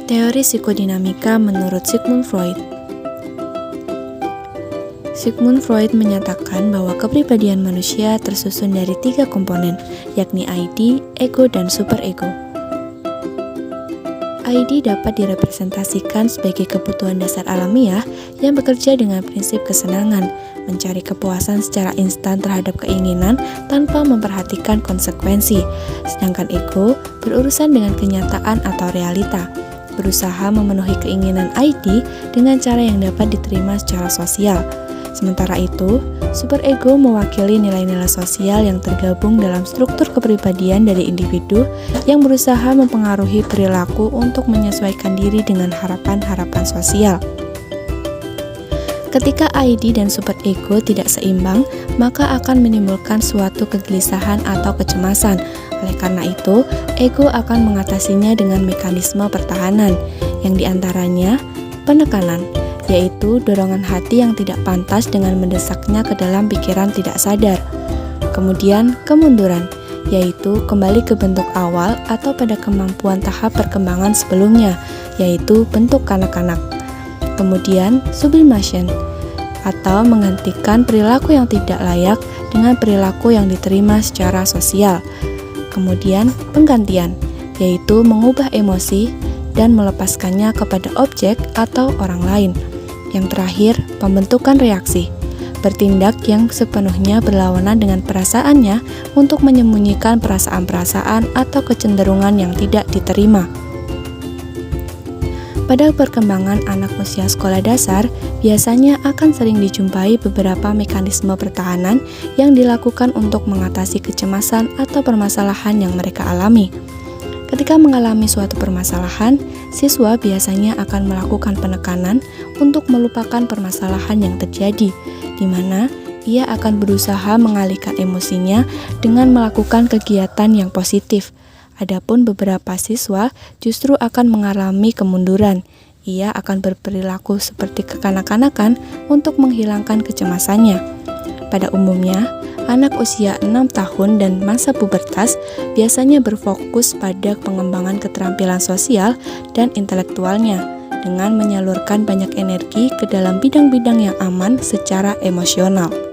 Teori psikodinamika menurut Sigmund Freud. Sigmund Freud menyatakan bahwa kepribadian manusia tersusun dari 3 komponen, yakni ID, ego, dan superego. ID dapat direpresentasikan sebagai kebutuhan dasar alamiah yang bekerja dengan prinsip kesenangan, mencari kepuasan secara instan terhadap keinginan tanpa memperhatikan konsekuensi. Sedangkan ego berurusan dengan kenyataan atau realita, berusaha memenuhi keinginan ID dengan cara yang dapat diterima secara sosial. Sementara itu, superego mewakili nilai-nilai sosial yang tergabung dalam struktur kepribadian dari individu yang berusaha mempengaruhi perilaku untuk menyesuaikan diri dengan harapan-harapan sosial. Ketika ID dan superego tidak seimbang, maka akan menimbulkan suatu kegelisahan atau kecemasan. Oleh karena itu, ego akan mengatasinya dengan mekanisme pertahanan, yang diantaranya penekanan, yaitu dorongan hati yang tidak pantas dengan mendesaknya ke dalam pikiran tidak sadar. Kemudian, kemunduran, yaitu kembali ke bentuk awal atau pada kemampuan tahap perkembangan sebelumnya, yaitu bentuk kanak-kanak. Kemudian, sublimation, atau menggantikan perilaku yang tidak layak dengan perilaku yang diterima secara sosial. Kemudian, penggantian, yaitu mengubah emosi dan melepaskannya kepada objek atau orang lain. Yang terakhir, pembentukan reaksi, bertindak yang sepenuhnya berlawanan dengan perasaannya untuk menyembunyikan perasaan-perasaan atau kecenderungan yang tidak diterima. Pada perkembangan anak usia sekolah dasar, biasanya akan sering dijumpai beberapa mekanisme pertahanan yang dilakukan untuk mengatasi kecemasan atau permasalahan yang mereka alami. Ketika mengalami suatu permasalahan, siswa biasanya akan melakukan penekanan untuk melupakan permasalahan yang terjadi, di mana ia akan berusaha mengalihkan emosinya dengan melakukan kegiatan yang positif. Adapun beberapa siswa justru akan mengalami kemunduran. Ia akan berperilaku seperti kekanak-kanakan untuk menghilangkan kecemasannya. Pada umumnya, anak usia 6 tahun dan masa pubertas biasanya berfokus pada pengembangan keterampilan sosial dan intelektualnya dengan menyalurkan banyak energi ke dalam bidang-bidang yang aman secara emosional.